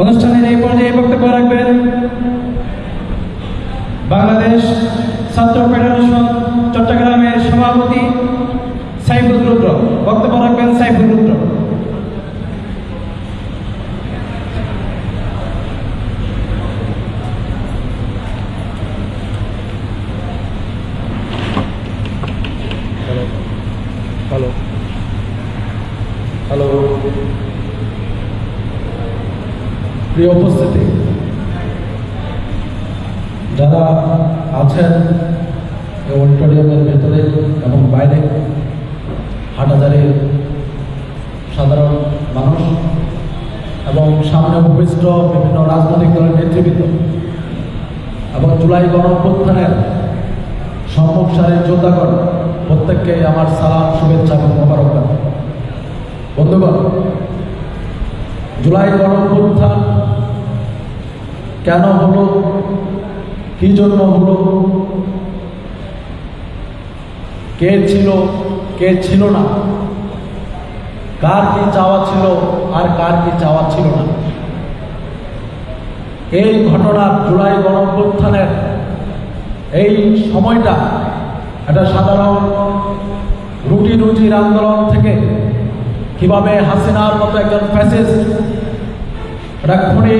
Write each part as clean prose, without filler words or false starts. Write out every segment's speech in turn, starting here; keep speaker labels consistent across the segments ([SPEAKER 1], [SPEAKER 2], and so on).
[SPEAKER 1] অনুষ্ঠানের এই পর্যায়ে বক্তব্য রাখবেন বাংলাদেশ ছাত্র ফেডারেশন চট্টগ্রামের সভাপতি সাইফুল রুদ্র। বক্তব্য রাখবেন সাইফুল রুদ্র।
[SPEAKER 2] হ্যালো হ্যালো প্রিয় উপস্থিতি, যারা আছেন অডিটোরিয়ামের ভেতরে এবং বাইরে, হাটহাজারির সাধারণ মানুষ এবং সামনে উপবিষ্ট বিভিন্ন রাজনৈতিক দলের নেতৃবৃন্দ এবং জুলাই গণঅভ্যুত্থানের সম্মুখ সারির যোদ্ধাগণ, প্রত্যেককে আমার সালাম, শুভেচ্ছা এবং মোবারকবাদ। বন্ধুগণ, জুলাই গণঅভ্যুত্থান কেন হলো, কি জন্য হলো, কে ছিল কে ছিল না, কার কি চাওয়া ছিল আর কার কি চাওয়া ছিল না, এই ঘটনা জুলাই গণঅভ্যুত্থানের এই সময়টা একটা সাধারণ রুটি রুজির আন্দোলন থেকে কিভাবে হাসিনার মতো একজন ফ্যাসিস্ট, একটা খুনি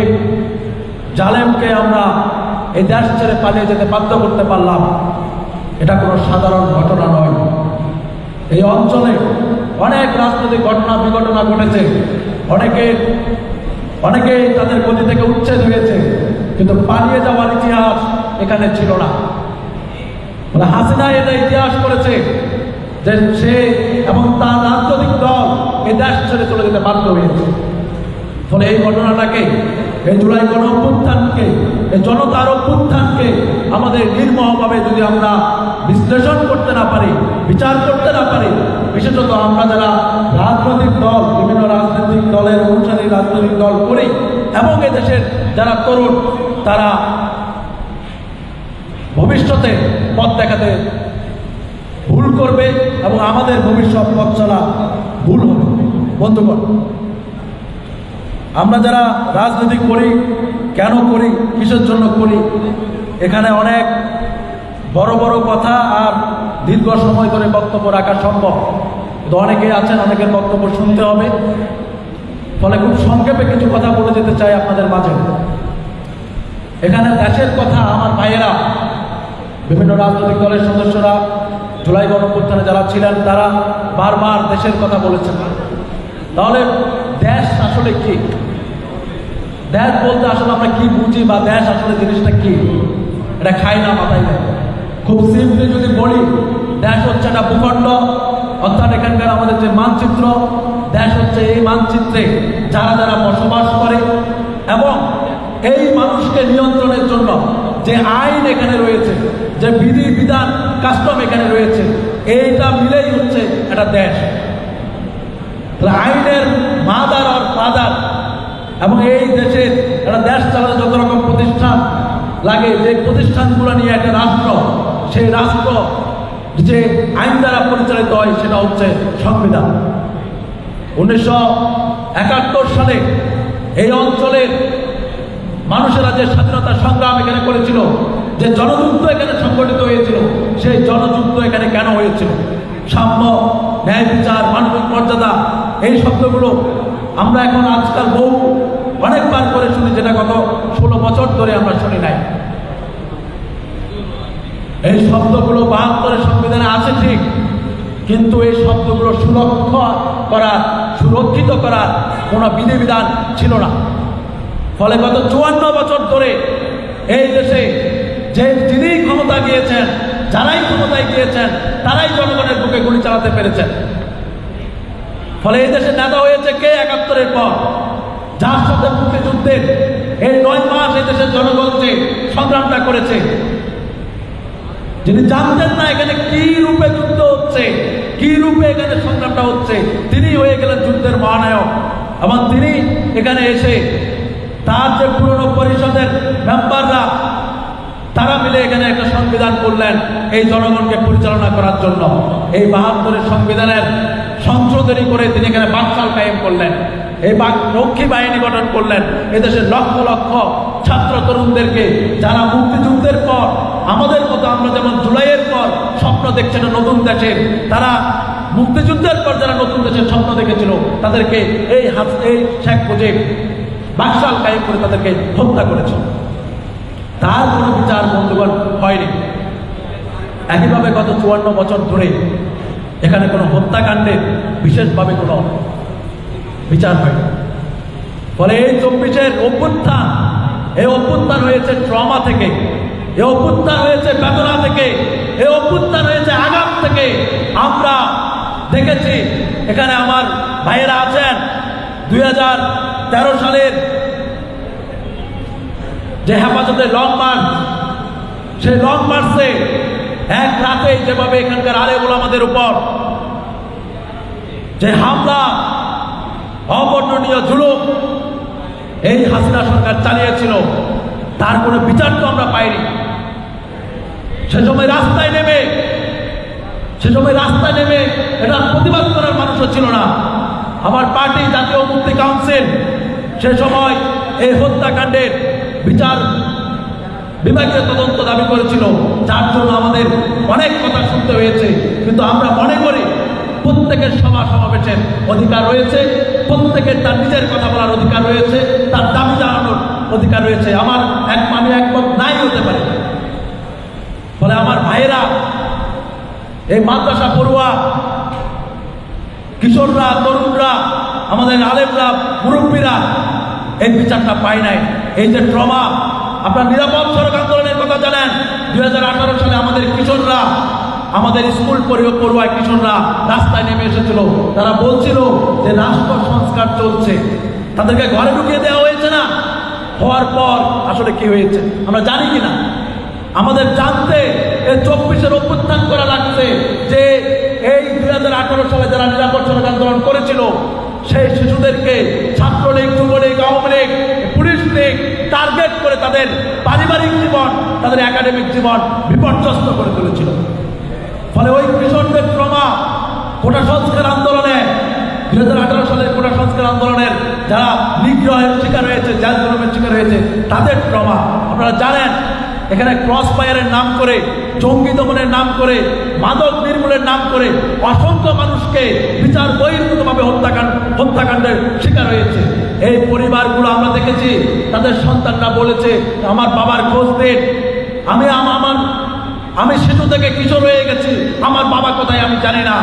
[SPEAKER 2] জালেমকে আমরা এই দেশ ছেড়ে পালিয়ে যেতে বাধ্য করতে পারলাম, এটা কোনো সাধারণ ঘটনা নয়। এই অঞ্চলে অনেক রাজনৈতিক ঘটনা বিঘটনা ঘটেছে, অনেকেই তাদের গতি থেকে উচ্ছেদ হয়েছে, কিন্তু পালিয়ে যাওয়ার ইতিহাস এখানে ছিল না। হাসিনা এটা ইতিহাস করেছে যে সে এবং তার রাজনৈতিক দল এই দেশ ছেড়ে চলে যেতে বাধ্য হয়েছে। ফলে এই ঘটনাটাকে, এই জুলাই গণঅভ্যুত্থানকে, এই জনতার অভ্যুত্থানকে আমাদের নির্মমভাবে যদি আমরা বিশ্লেষণ করতে না পারি, বিচার করতে না পারি, বিশেষত আমরা যারা রাজনৈতিক দল, বিভিন্ন রাজনৈতিক দলের অনুসারী রাজনৈতিক দল করি এবং এদেশের যারা তরুণ, তারা ভবিষ্যতে পথ দেখাতে ভুল করবে এবং আমাদের ভবিষ্যৎ পথ চলা ভুল হবে। বন্ধুগণ, আমরা যারা রাজনীতি করি, কেন করি, কিসের জন্য করি, এখানে অনেক বড় বড় কথা আর দীর্ঘ সময় ধরে বক্তব্য রাখা সম্ভব, কিন্তু অনেকেই আছেন, অনেকের বক্তব্য শুনতে হবে। ফলে খুব সংক্ষেপে কিছু কথা বলে যেতে চাই আপনাদের মাঝে। এখানে দেশের কথা আমার ভাইয়েরা, বিভিন্ন রাজনৈতিক দলের সদস্যরা, জুলাই গণঅভ্যুত্থানে যারা ছিলেন, তারা বারবার দেশের কথা বলেছেন। তাহলে দেশ আসলে কি? দেশ বলতে আসলে আমরা কি বুঝি, বা দেশ আসলে জিনিসটা কি? এটা খাই না, মাথায় নেই। খুব সিম্পলি যদি বলি, দেশ হচ্ছে একটা ভূখণ্ড, অর্থাৎ এখানকার আমাদের যে মানচিত্র, দেশ হচ্ছে এই মানচিত্রে যারা যারা বসবাস করে এবং এই মানুষকে নিয়ন্ত্রণের জন্য যে আইন এখানে রয়েছে, যে বিধি বিধান কাস্টম এখানে রয়েছে, এইটা মিলেই হচ্ছে একটা দেশ। আইনের মাদার আর ফাদার, এবং এই দেশের একটা দেশ চালাতে যত রকম প্রতিষ্ঠান লাগে, যে প্রতিষ্ঠানগুলো নিয়ে একটা রাষ্ট্র, সেই রাষ্ট্র যে আইন দ্বারা পরিচালিত হয় সেটা হচ্ছে সংবিধান। 1971 সালে এই অঞ্চলের মানুষেরা যে স্বাধীনতা সংগ্রাম এখানে করেছিল, যে জনযুদ্ধ এখানে সংগঠিত হয়েছিল, সেই জনযুদ্ধ এখানে কেন হয়েছিল? সাম্য, ন্যায় বিচার, মানবিক মর্যাদা, এই শব্দগুলো আমরা এখন আজকাল অনেকবার করে শুনি, যেটা গত 16 বছর ধরে আমরা শুনি নাই। এই শব্দগুলো 72 সংবিধানে আছে ঠিক, কিন্তু এই শব্দগুলো সুরক্ষিত করার কোনো বিধিবিধান ছিল না। ফলে গত 54 বছর ধরে এই দেশে যিনি ক্ষমতা গিয়েছেন, যারাই ক্ষমতায় গিয়েছেন, তারাই জনগণের বুকে গুলি চালাতে পেরেছেন। ফলে এই দেশে নেতা হয়েছে কে? 71-এর পর, যার সাথে মুক্তিযুদ্ধের এই 9 মাস এই দেশের জনগণ যে সংগ্রামটা করেছে, যিনি জানতেন না এখানে কি রূপে যুদ্ধ হচ্ছে, কি রূপে এখানে সংগ্রামটা হচ্ছে, তিনি হয়ে গেলেন যুদ্ধের মহানায়ক। এবং তিনি এখানে এসে তার যে পুরনো পরিষদের মেম্বাররা, তারা মিলে এখানে একটা সংবিধান করলেন এই জনগণকে পরিচালনা করার জন্য। এই 72-এর সংবিধানের সংশোধনী করে তিনি এখানে বাকশাল কায়েম করলেন। এই রক্ষী বাহিনী গঠন করলেন। এদেশের লক্ষ লক্ষ ছাত্র তরুণদেরকে যারা মুক্তিযুদ্ধের পর আমাদের মতো, আমরা যেমন জুলাইয়ের পর স্বপ্ন দেখছেন নতুন দেশের, তারা মুক্তিযুদ্ধের পর যারা নতুন দেশের স্বপ্ন দেখেছিল তাদেরকে এই শেখ মুজিব বাকশাল কায়েম করে তাদেরকে হত্যা করেছে। তার কোনো বিচার বন্ধুগণ হয়নি। একইভাবে গত 54 বছর ধরে এখানে কোনো হত্যাকাণ্ডের বিশেষভাবে কোনো বিচার হয়নি। ফলে এই 24-এর অভ্যুত্থান, এই অভ্যুত্থান হয়েছে ট্রমা থেকে, এই অভ্যুত্থান হয়েছে বেদনা থেকে, এই অভ্যুত্থান হয়েছে আঘাত থেকে। আমরা দেখেছি এখানে আমার ভাইয়েরা আছেন, 2013 সালের যে হেফাজতের লং মার্চ, সেই লং মার্চে এক রাতে যেভাবে এখানকার আলেম ওলামাদের উপর যে হামলা, অবর্ণনীয় জুলুম এই হাসিনা সরকার চালিয়েছিল, তার কোনো বিচার তো আমরা পাইনি। সে সময় রাস্তায় নেমে এটা প্রতিবাদ করার মানুষও ছিল না। আমার পার্টি জাতীয় মুক্তি কাউন্সিল সে সময় এই হত্যাকাণ্ডের বিচার বিভাগীয় তদন্ত দাবি করেছিল, যার জন্য আমাদের অনেক কথা শুনতে হয়েছে। কিন্তু আমরা মনে করি প্রত্যেকের সভা সমাবেশের অধিকার রয়েছে, প্রত্যেকের তার নিজের কথা বলার অধিকার রয়েছে, তার দাবি জানানোর অধিকার রয়েছে। আমার আমি একমত নাই হতে পারে। ফলে আমার ভাইয়েরা, এই মাদ্রাসা পড়ুয়া কিশোররা, তরুণরা, আমাদের আলেমরা, মুরব্বীরা এই বিচারটা পায় নাই। এই যে ট্রমা, আপনার নিরাপদ সড়ক আন্দোলনের কথা জানেন, 2018 সালে আমাদের কিশোররা, আমাদের স্কুল পড়ুয়া কিশোররা রাস্তায় নেমে এসেছিল। তারা বলছিল যে রাষ্ট্র সংস্কার চলছে, তাদেরকে ঘরে ঢুকিয়ে দেওয়া হয়েছে না। হওয়ার পর আসলে কি হয়েছে আমরা জানি কিনা, আমাদের জানতে এই 24-এর অভ্যুত্থান করা লাগছে। যে এই 2018 সালে যারা নিরাপদ সড়ক আন্দোলন করেছিল, সেই শিশুদেরকে ছাত্রলীগ, যুবলীগ, আওয়ামী লীগ, পুলিশ লীগ টার্গেট করে তাদের পারিবারিক জীবন, তাদের একাডেমিক জীবন বিপর্যস্ত করে তুলেছিল। ফলে ওই কিশোরদের ট্রমা কোটা সংস্কার আন্দোলনে, 2018 সালের কোটা সংস্কার আন্দোলনের যারা নিগ্রহের শিকার হয়েছে, জেল জুলুমের শিকার হয়েছে, তাদের ট্রমা আপনারা জানেন। এখানে ক্রস ফায়ারের নাম করে, জঙ্গি দমনের নাম করে, মাদক নির্মূলের নাম করে অসংখ্য মানুষকে বিচার বহির্ভূতভাবে হত্যাকাণ্ডের শিকার হয়েছে। এই পরিবারগুলো আমরা দেখেছি, তাদের সন্তানরা বলেছে আমার বাবার খোঁজ দিন, আমি শিশু থেকে কিশোর হয়ে গেছি, আমার বাবা কোথায় আমি জানি না।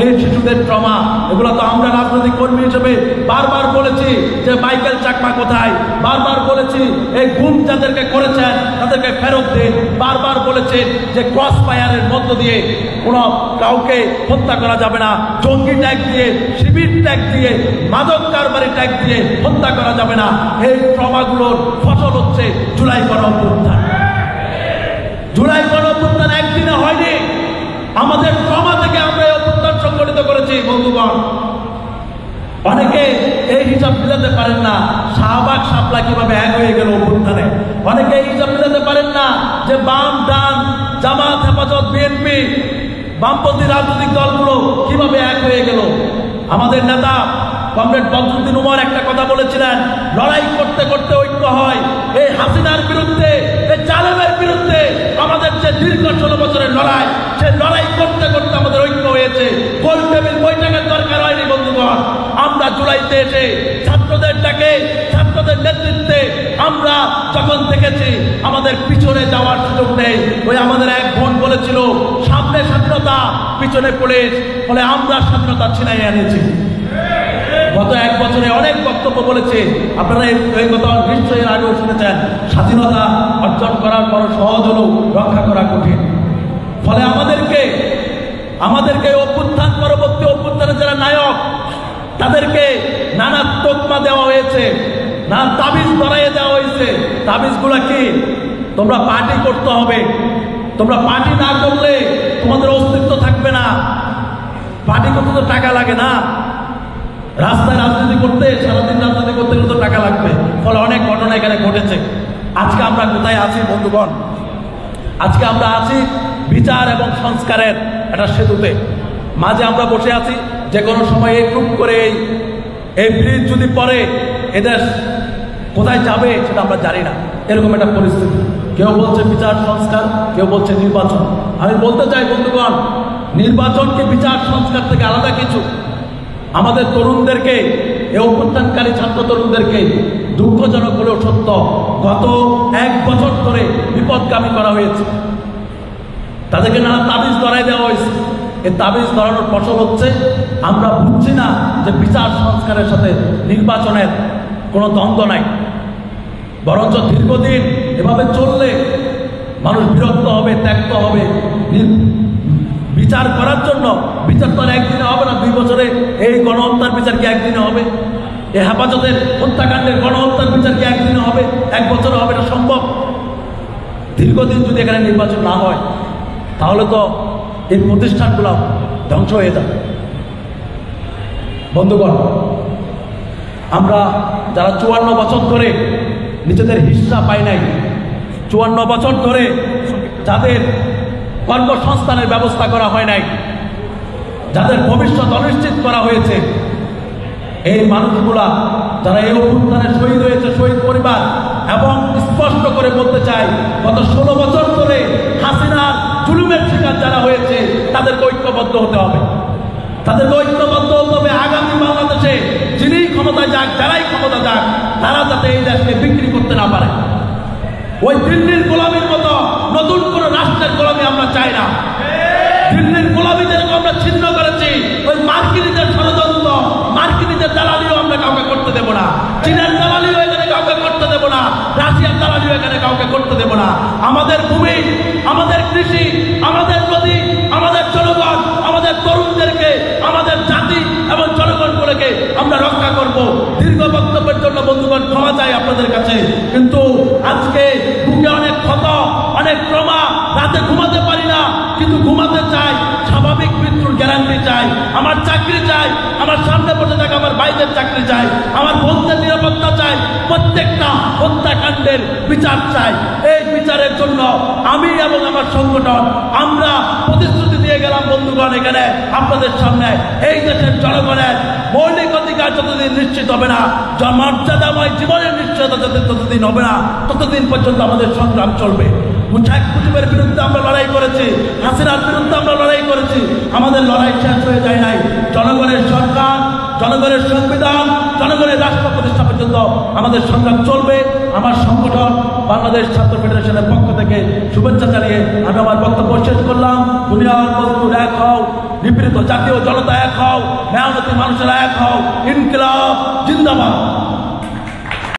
[SPEAKER 2] এই শিশুদের ট্রমা, এগুলো তো আমরা রাজনৈতিক কর্মী হিসেবে বারবার বলেছি যে মাইকেল চাকমা কোথায়, বারবার বলেছি এই গুম যাদেরকে করেছেন তাদেরকে ফেরত দিন, বারবার বলেছেন যে ক্রস ফায়ারের মধ্য দিয়ে কোনো কাউকে হত্যা করা যাবে না, জঙ্গি ট্যাগ দিয়ে, শিবির ট্যাগ দিয়ে, মাদক কারবারি ট্যাগ দিয়ে হত্যা করা যাবে না। এই ট্রমাগুলোর ফসল হচ্ছে জুলাই গণঅভ্যুত্থান। জুলাই গণঅভ্যুত্থান একদিনে হয়নি, আমাদের ট্রমা থেকে আমরা এই অভ্যুত্থান সংগঠিত করেছি। বন্ধুগণ, অনেকে এই হিসাব মিলাতে পারেন না শাহবাগ শাপলা কিভাবে এক হয়ে গেল অভ্যুত্থানে। অনেকে এই হিসাব মিলাতে পারেন না যে বাম, ডান, জামাত, হেফাজত, বিএনপি, বামপন্থী রাজনৈতিক দলগুলো কিভাবে এক হয়ে গেল। আমাদের নেতা কমরেড বদরুদ্দিন উমর একটা কথা বলেছিলেন, লড়াই করতে করতে ঐক্য হয়। এই হাসিনার বিরুদ্ধে, এই জালেমের বিরুদ্ধে আমাদের যে দীর্ঘ 16 বছরের লড়াই, সেই লড়াই করতে করতে আমাদের ঐক্য হয়েছে। গোল টেবিল বৈঠকের দরকার হয়নি। বন্ধুগণ, আমরা জুলাইতে এসে ছাত্রদের ডাকে, ছাত্রদের নেতৃত্বে আমরা যখন দেখেছি আমাদের পিছনে যাওয়ার সুযোগ নেই। ওই আমাদের এক বোন বলেছিল সামনে স্বাধীনতা, পিছনে পুলিশ, ফলে আমরা স্বাধীনতা ছিনাই এনেছি। গত 1 বছরে অনেক বক্তব্য বলেছে, আপনারা এই কথা নিশ্চয়ই আগেও শুনেছেন। স্বাধীনতা অর্জন করার পর সহজ হলেও রক্ষা করা কঠিন। ফলে আমাদেরকে অভ্যুত্থান, পরবর্তী অভ্যুত্থানের যারা নায়ক, তাদেরকে নানা তকমা দেওয়া হয়েছে, নানা তাবিজ ধরাইয়ে দেওয়া হয়েছে। তাবিজগুলো কি? তোমরা পার্টি করতে হবে, তোমরা পার্টি না করলে তোমাদের অস্তিত্ব থাকবে না। পার্টি করতে তো টাকা লাগে না, রাস্তায় রাজনীতি করতে, সারাদিন রাজনীতি করতে গেলে তো টাকা লাগবে। ফলে অনেক ঘটনা এখানে ঘটেছে। আজকে আমরা কোথায় আছি বন্ধুগণ? আজকে আমরা আছি বিচার এবং সংস্কারের একটা সেতুতে। মাঝে আমরা বসে আছি, যে কোনো সময় এই গ্রুপ করে এই ব্রিজ যদি পড়ে এদেশ কোথায় যাবে সেটা আমরা জানি না। এরকম একটা পরিস্থিতি। কেউ বলছে বিচার সংস্কার, কেউ বলছে নির্বাচন। আমি বলতে চাই বন্ধুগণ, নির্বাচন কি বিচার সংস্কার থেকে আলাদা কিছু? আমাদের তরুণদেরকে, এই অভ্যুত্থানকারী ছাত্র তরুণদেরকে দুঃখজনক হলেও সত্য, গত 1 বছর ধরে বিপদগামী করা হয়েছে। তাদেরকে নানা তাবিজ ধরাই দেওয়া হয়েছে। এই তাবিজ ধরানোর ফসল হচ্ছে আমরা বুঝছি না যে বিচার সংস্কারের সাথে নির্বাচনের কোনো দ্বন্দ্ব নাই। বরঞ্চ দীর্ঘদিন এভাবে চললে মানুষ বিরক্ত হবে, ত্যক্ত হবে। বিচার করার জন্য বিচার তো আর একদিনে হবে না। 2 বছরে এই গণহত্যার বিচার কি একদিনে হবে? এই হেফাজতের হত্যাকাণ্ডের গণহত্যার বিচার কি একদিনে হবে? 1 বছরে হবে না সম্ভব? দীর্ঘদিন যদি এখানে নির্বাচন না হয় তাহলে তো এই প্রতিষ্ঠানগুলো ধ্বংস হয়ে যাবে। বন্ধুগণ, আমরা যারা 54 বছর ধরে নিজেদের হিস্সা পাই নাই, 54 বছর ধরে যাদের কর্মসংস্থানের ব্যবস্থা করা হয় নাই, যাদের ভবিষ্যৎ অনিশ্চিত করা হয়েছে, এই মানুষগুলা যারা এই অভ্যুত্থানে শহীদ হয়েছে, শহীদ পরিবার, এবং স্পষ্ট করে বলতে চাই গত 16 বছর ধরে হাসিনার জুলুমের শিকার যারা হয়েছে তাদেরকে ঐক্যবদ্ধ হতে হবে। তাদেরকে ঐক্যবদ্ধ হতে হবে। আগামী বাংলাদেশে যিনি ক্ষমতায় যাক, যারাই ক্ষমতা যাক, তারা যাতে এই দেশকে বিক্রি করতে না পারে। ওই দিল্লির গোলামীর মতো নতুন কোন রাষ্ট্রের গোলামী আমরা চাই না। দিল্লির গোলামীদেরকে আমরা ছিন্ন করেছি। ওই মার্কিনীদের ষড়যন্ত্র, মার্কিনীদের দালালিও আমরা কাউকে করতে দেব না। চীনের দালালিও এখানে কাউকে করতে দেব না। রাশিয়ার দালালিও এখানে কাউকে করতে দেব না। আমাদের ভূমি, আমাদের কৃষি, আমাদের নদী, আমাদের জনগণ, আমাদের তরুণদেরকে, আমাদের জাতি এবং জনগণগুলোকে আমরা রক্ষা করব। দীর্ঘ বক্তব্যের জন্য বন্ধুগণ ক্ষমা চাই আপনাদের কাছে। কিন্তু আজকে বুকে অনেক ক্ষত, অনেক ট্রমা, রাতে ঘুমাতে পারি না, কিন্তু ঘুমাতে চাই, স্বাভাবিক মৃত্যুর গ্যারান্টি চাই, আমার চাকরি চাই, আমার সামনে বসে থাকা আমার ভাইদের চাকরি চাই, আমার বোনদের নিরাপত্তা চাই, প্রত্যেকটা হত্যাকাণ্ডের বিচার চাই। এই বিচারের জন্য আমি এবং আমার সংগঠন আমরা প্রতিশ্রুতি দিয়ে গেলাম বন্ধুগণ এখানে আপনাদের সামনে, এই দেশের জনগণের মৌলিক অধিকার যতদিন নিশ্চিত হবে না, মর্যাদাময় জীবনের নিশ্চয়তা ততদিন হবে না, ততদিন পর্যন্ত আমাদের সংগ্রাম চলবে। শেখ মুজিবের বিরুদ্ধে আমরা লড়াই করেছি, হাসিনার বিরুদ্ধে আমরা লড়াই করেছি, আমাদের লড়াই শেষ হয়ে যায় নাই। জনগণের সরকার, জনগণের সংবিধান, জনগণের রাষ্ট্র প্রতিষ্ঠা পর্যন্ত আমাদের সংগ্রাম চলবে। আমার সংগঠন বাংলাদেশ ছাত্র ফেডারেশনের পক্ষ থেকে শুভেচ্ছা জানিয়ে আমি আমার বক্তব্য শেষ করলাম। দুনিয়ার মজদুর এক হও, নিপীড়িত জাতীয় জনতা এক হও, মেহনতি মানুষেরা এক হও, ইনকিলাব জিন্দাবাদ।